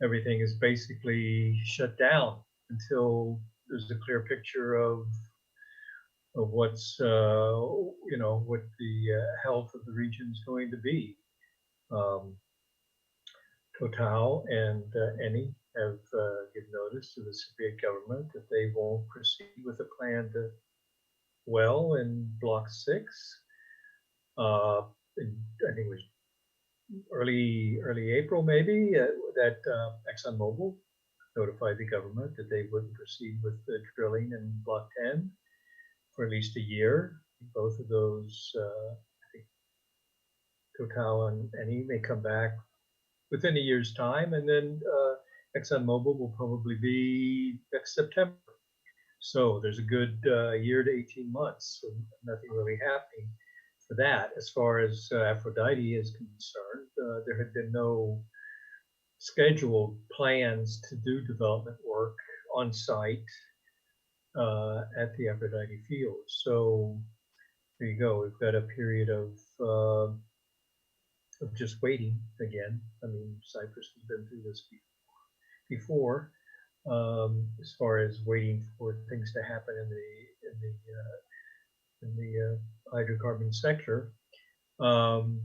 everything is basically shut down until there's a clear picture of what's what the health of the region is going to be. Um, Total and Eni have given notice to the Cypriot government that they won't proceed with a planned well in Block 6. I think it was early April, maybe, that ExxonMobil notified the government that they wouldn't proceed with the drilling in Block 10 for at least a year. Both of those, I think Total and Eni may come back within a year's time, and then ExxonMobil will probably be next September. So there's a good year to 18 months, so nothing really happening for that. As far as Aphrodite is concerned, there had been no scheduled plans to do development work on site at the Aphrodite field. So there you go. We've got a period of just waiting again. I mean, Cyprus has been through this before, as far as waiting for things to happen in the hydrocarbon sector. Um,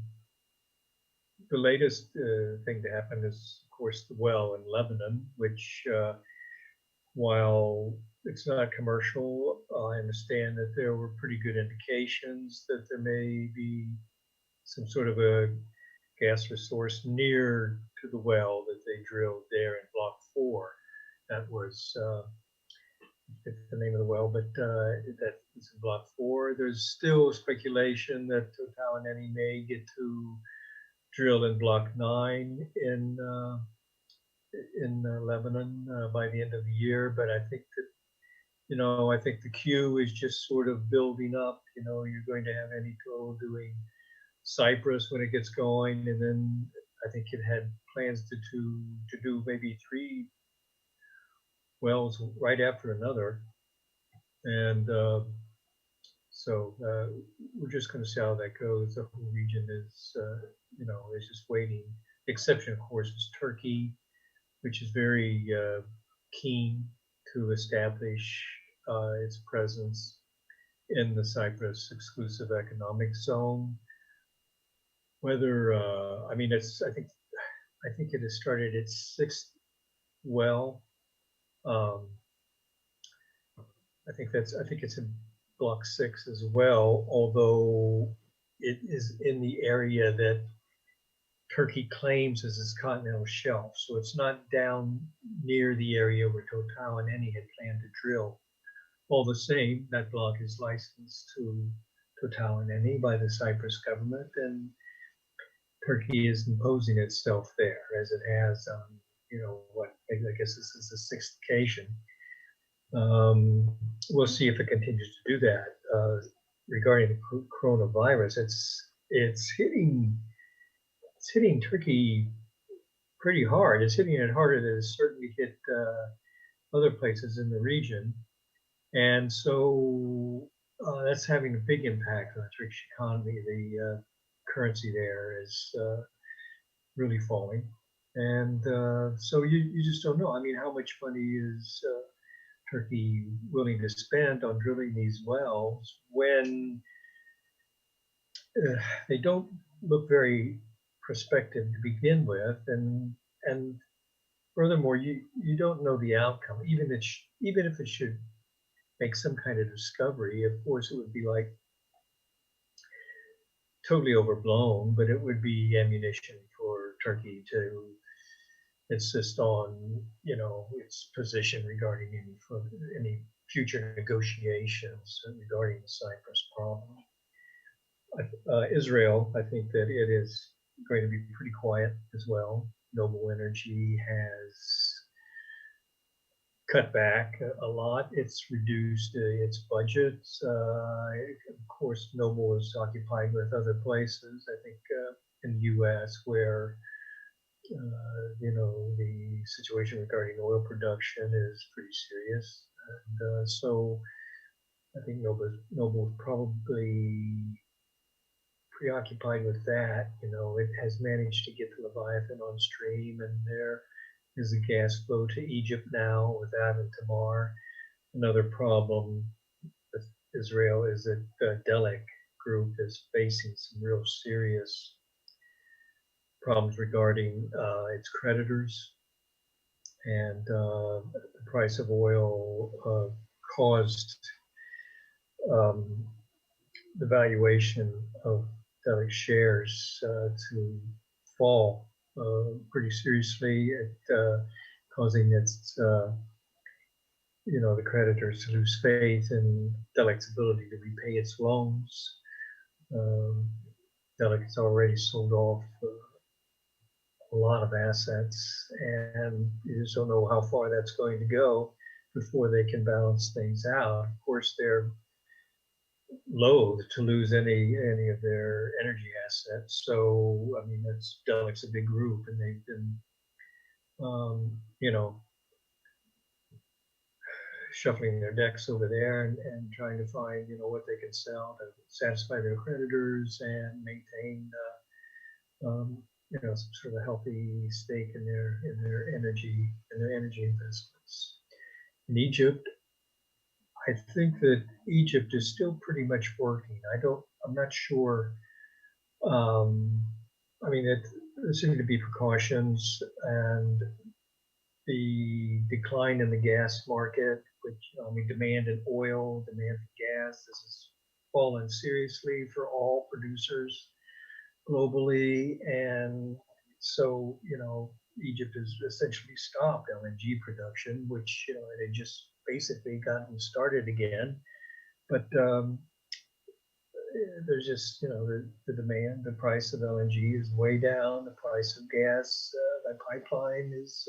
the latest thing to happen is, of course, the well in Lebanon, which, while it's not commercial, I understand that there were pretty good indications that there may be some sort of a gas resource near to the well that they drilled there in Block 4. That was the name of the well, but that is in Block 4. There's still speculation that Total and Eni may get to drill in Block 9 in Lebanon by the end of the year. But I think that I think the queue is just sort of building up. You're going to have Eneco doing Cyprus when it gets going, and then I think it had plans to do maybe three wells right after another, and we're just going to see how that goes. The whole region is just waiting. The exception, of course, is Turkey, which is very keen to establish its presence in the Cyprus exclusive economic zone. Whether I mean, I think it has started its sixth well. Um, I think it's in Block 6 as well, although it is in the area that Turkey claims as its continental shelf. So it's not down near the area where Total and Eni had planned to drill. All the same, that block is licensed to Total and Eni by the Cyprus government, and Turkey is imposing itself there as it has on, I guess this is the sixth occasion. We'll see if it continues to do that. Regarding the coronavirus, it's hitting Turkey pretty hard. It's hitting it harder than it's certainly hit other places in the region, and so that's having a big impact on the Turkish economy. The currency there is really falling, and so you just don't know. I mean, how much money is Turkey willing to spend on drilling these wells when they don't look very prospective to begin with, and furthermore, you don't know the outcome. Even if it should make some kind of discovery, of course, it would be like totally overblown, but it would be ammunition for Turkey to insist on, its position regarding any future negotiations regarding the Cyprus problem. Israel, I think that it is going to be pretty quiet as well. Noble Energy has cut back a lot. It's reduced its budgets. Of course, Noble is occupied with other places. I think in the U.S. where the situation regarding oil production is pretty serious, and so I think Noble's probably preoccupied with that. It has managed to get the Leviathan on stream, and they're is the gas flow to Egypt now with Aden Tamar. Another problem with Israel is that the Delek group is facing some real serious problems regarding its creditors, and the price of oil caused um, the valuation of Delek shares to fall pretty seriously, causing its the creditors to lose faith in Delek's ability to repay its loans. Um, Delek has already sold off a lot of assets, and you just don't know how far that's going to go before they can balance things out. Of course, they're loath to lose any of their energy assets. So I mean, that's Delek's a big group, and they've been you know shuffling their decks over there and trying to find what they can sell to satisfy their creditors and maintain some sort of healthy stake in their energy investments. In Egypt, I think that Egypt is still pretty much working. I'm not sure. Um, I mean, there seem to be precautions, and the decline in the gas market, which demand in oil, demand for gas, this has fallen seriously for all producers globally, and so Egypt has essentially stopped LNG production, which it had just basically gotten started again, but there's just the demand, the price of LNG is way down, the price of gas by pipeline is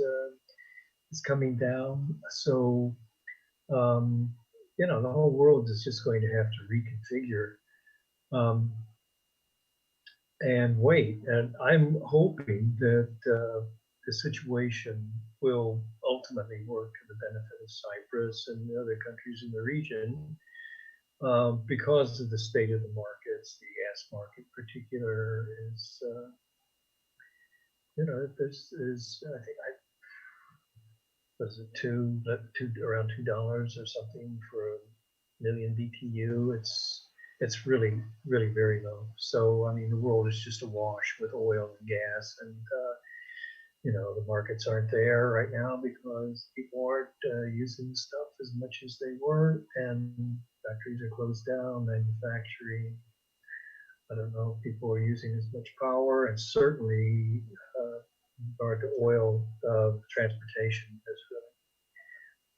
coming down, so um, the whole world is just going to have to reconfigure. Um, and wait. And I'm hoping that the situation will ultimately work to the benefit of Cyprus and the other countries in the region because of the state of the markets. The gas market, in particular, is there's I think I was it around $2 or something for a million BTU. It's really, really very low. So I mean, the world is just awash with oil and gas, and the markets aren't there right now because people aren't using stuff as much as they were, and factories are closed down, manufacturing. I don't know if people are using as much power, and certainly in regard to oil, transportation has really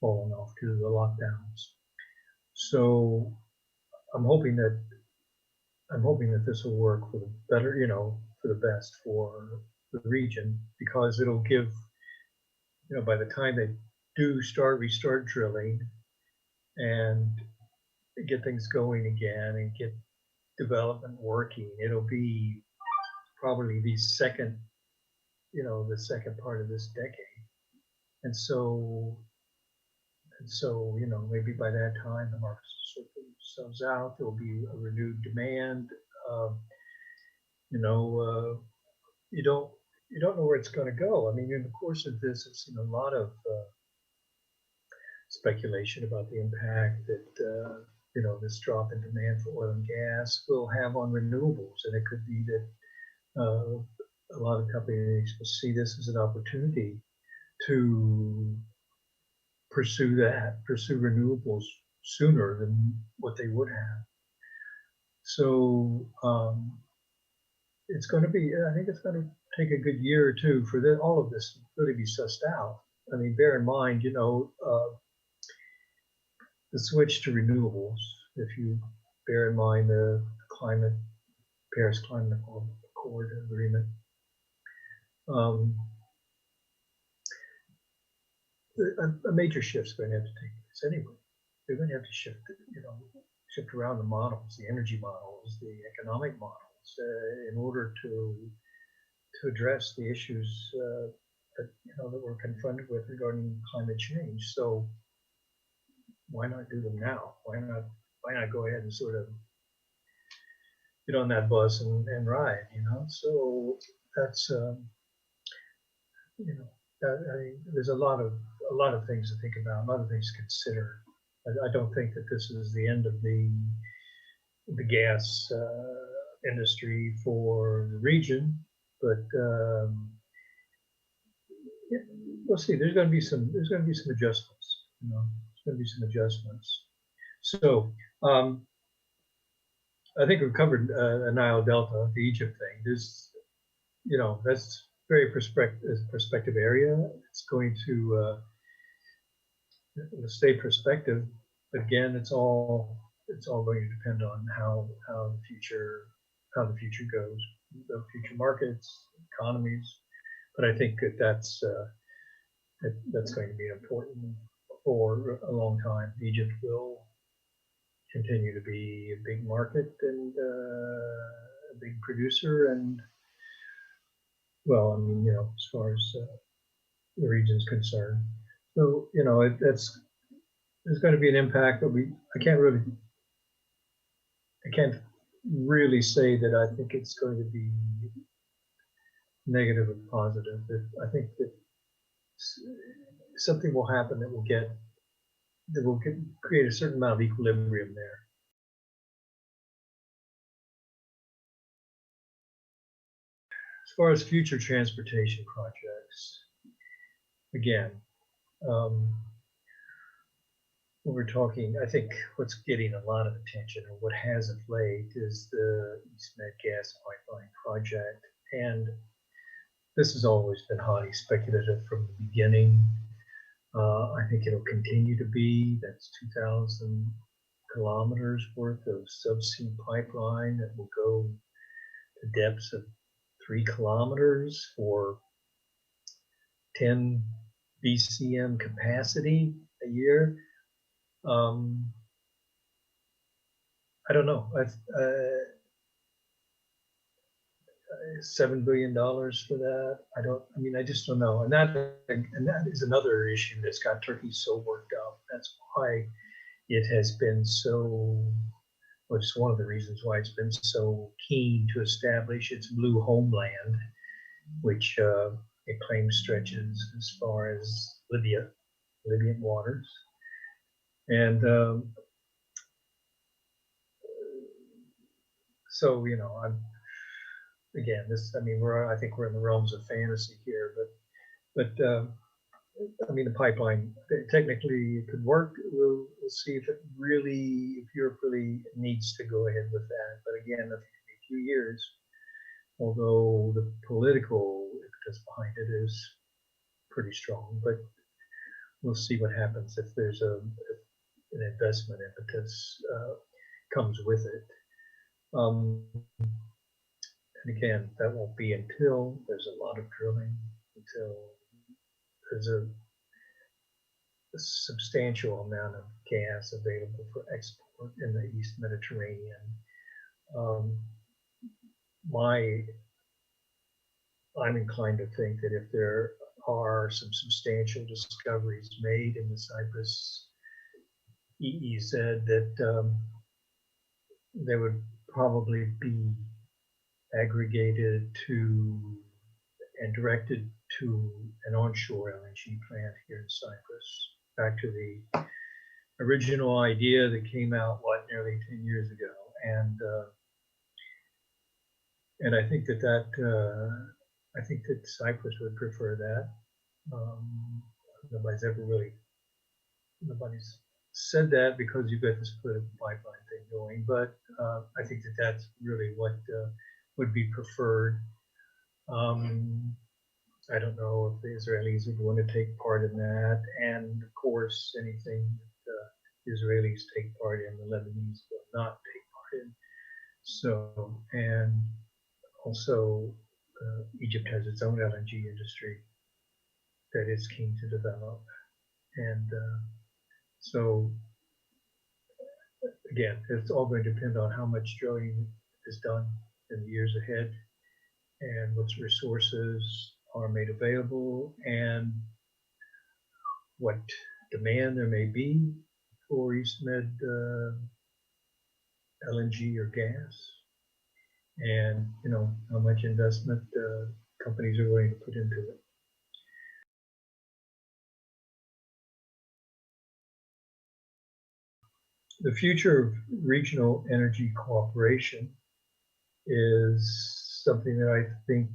fallen off due to the lockdowns. So I'm hoping that this will work for the better, for the best for the region, because it'll give, by the time they do restart drilling and get things going again and get development working, it'll be probably the second part of this decade. And so, maybe by that time the markets will sort themselves out. There will be a renewed demand. Um, you know, you don't know where it's going to go. I mean, in the course of this, I've seen a lot of speculation about the impact that this drop in demand for oil and gas will have on renewables, and it could be that a lot of companies will see this as an opportunity to pursue renewables sooner than what they would have. So it's going to be, I think it's going to take a good year or two for all of this to really be sussed out. I mean, bear in mind, the switch to renewables, if you bear in mind the Paris Climate Accord agreement, a major shift's going to have to take place anyway. They're going to have to shift around the models, the energy models, the economic models, in order to address the issues that we're confronted with regarding climate change. So why not do them now? Why not go ahead and sort of get on that bus and ride? So that's I mean, there's a lot of things to think about, a lot of things to consider. I don't think that this is the end of the gas industry for the region, but we'll see. There's going to be some adjustments. You know, there's going to be some adjustments. So I think we've covered Nile Delta, the Egypt thing. There's, you know, that's very perspective area. It's going to stay perspective. But again, it's all going to depend on how the future goes, the future markets, economies. But I think that's going to be important for a long time. Egypt will continue to be a big market and a big producer, and well, I mean, you know, as far as the region's concerned. So, you know, there's going to be an impact, but I can't really say that I think it's going to be negative or positive. I think that something will happen that will create a certain amount of equilibrium there. As far as future transportation projects, again, when we're talking, I think what's getting a lot of attention, or what has of late, is the EastMed gas pipeline project. And this has always been highly speculative from the beginning. I think it'll continue to be. That's 2,000 kilometers worth of subsea pipeline that will go to depths of 3 kilometers for 10 BCM capacity a year. I don't know. $7 billion for that. I just don't know. And that is another issue that's got Turkey so worked up. That's why it has been so, well, it's one of the reasons why it's been so keen to establish its blue homeland, which it claims stretches as far as Libyan waters. And so, you know, I think we're in the realms of fantasy here, but I mean, the pipeline, technically it could work. We'll see if Europe really needs to go ahead with that. But again, I think it'll be a few years, although the political impetus behind it is pretty strong. But we'll see what happens if there's an investment impetus comes with it. And again, that won't be until there's a lot of drilling, until there's a substantial amount of gas available for export in the East Mediterranean. I'm inclined to think that if there are some substantial discoveries made in the Cyprus EEZ, that they would probably be aggregated to and directed to an onshore LNG plant here in Cyprus. Back to the original idea that came out, nearly 10 years ago. And I think that Cyprus would prefer that. Nobody's said that because you've got this political pipeline thing going, but I think that that's really what would be preferred. I don't know if the Israelis would want to take part in that, and of course, anything that the Israelis take part in, the Lebanese will not take part in. So, and also, Egypt has its own LNG industry that it's keen to develop, and so again, it's all going to depend on how much drilling is done in the years ahead, and what resources are made available, and what demand there may be for EastMed LNG or gas, and you know how much investment companies are willing to put into it. the future of regional energy cooperation is something that I think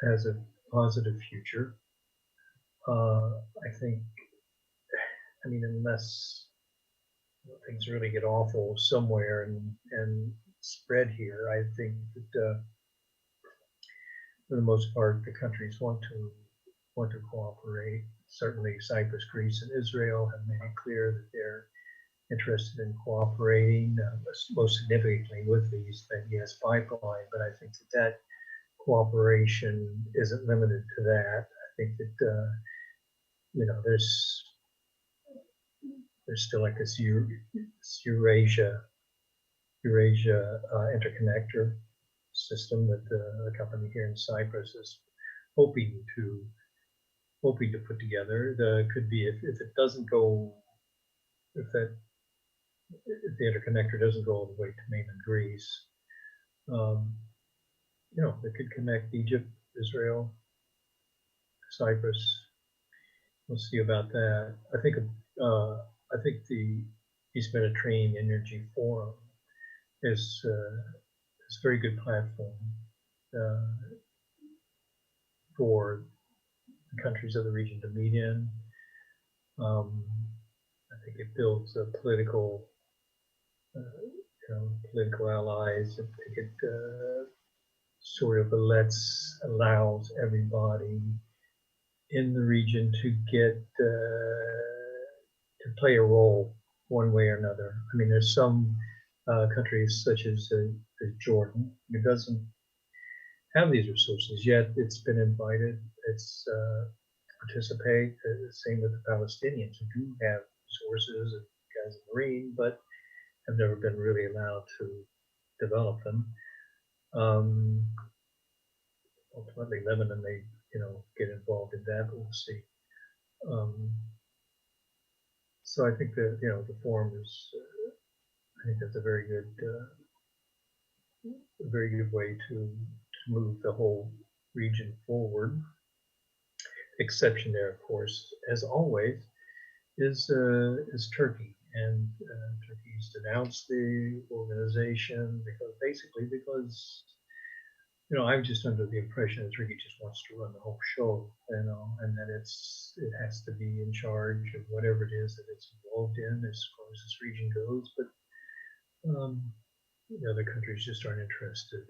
has a positive future. I think, I mean, unless things really get awful somewhere and spread here, I think that for the most part, the countries want to cooperate. Certainly, Cyprus, Greece, and Israel have made it clear that they're interested in cooperating, most significantly with the East pipeline. But I think that cooperation isn't limited to that. I think that there's still like this Eurasia interconnector system that the company here in Cyprus is hoping to put together. Could be if it doesn't go, if the interconnector doesn't go all the way to mainland Greece, it could connect Egypt, Israel, Cyprus. We'll see about that. I think the East Mediterranean Energy Forum is a very good platform for the countries of the region to meet in. I think it builds a political allies. I think it sort of allows everybody in the region to get to play a role one way or another. I mean, there's some countries such as Jordan who doesn't have these resources yet. It's been invited. It's to participate. Same with the Palestinians who do have resources and Gaza Marine, but have never been really allowed to develop them. Ultimately, Lebanon may get involved in that, but we'll see. So I think that the forum is. I think that's a very good way to move the whole region forward. Exception there, of course, as always, is Turkey, and Turkey's denounced the organization because I'm just under the impression that Turkey just wants to run the whole show, and that it has to be in charge of whatever it is that it's involved in as far as this region goes. But the other countries just aren't interested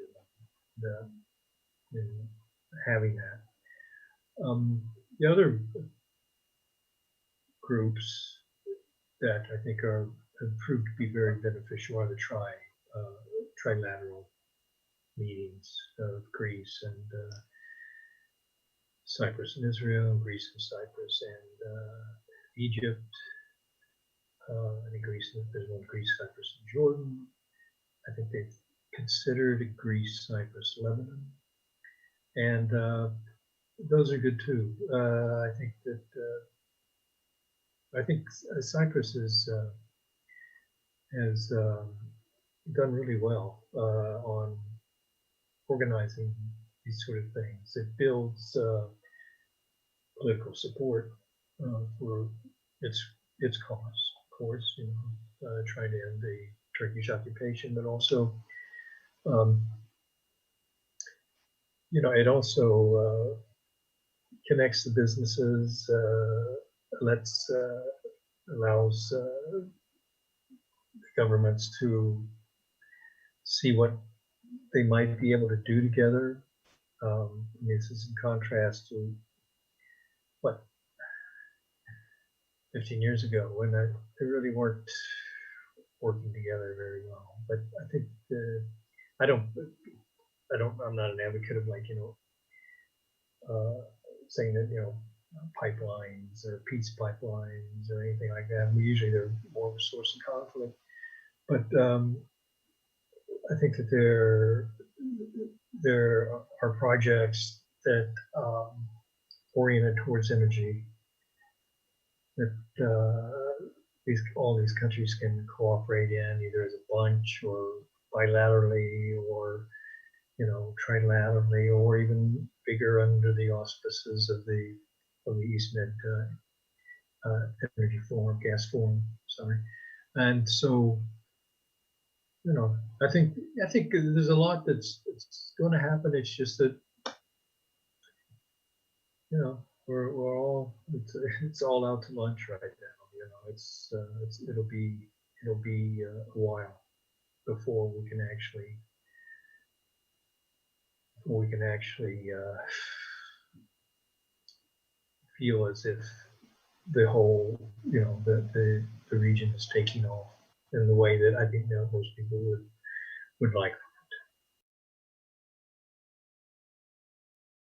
in having that. The other groups that I think have proved to be very beneficial are the trilateral meetings of Greece and Cyprus and Israel, Greece and Cyprus and Egypt. I think there's one Greece, Cyprus, and Jordan. I think they've considered Greece, Cyprus, Lebanon, and those are good too. I think Cyprus has done really well on organizing these sort of things. It builds political support for its cause, of course, trying to end the Turkish occupation, but also, it also connects the businesses, allows governments to see what they might be able to do together. This is in contrast to 15 years ago when they really weren't working together very well. But I think I'm not an advocate of saying that pipelines or peace pipelines or anything like that. Usually they're more of a source of conflict. But I think that there are projects that oriented towards energy that all these countries can cooperate in, either as a bunch or bilaterally or trilaterally, or even bigger under the auspices of the East Med energy form, gas form. Sorry, and so I think there's a lot that's going to happen. It's just that we're all it's all out to lunch right now. It'll be a while before we can actually feel as if the whole the region is taking off in the way that I think most people would like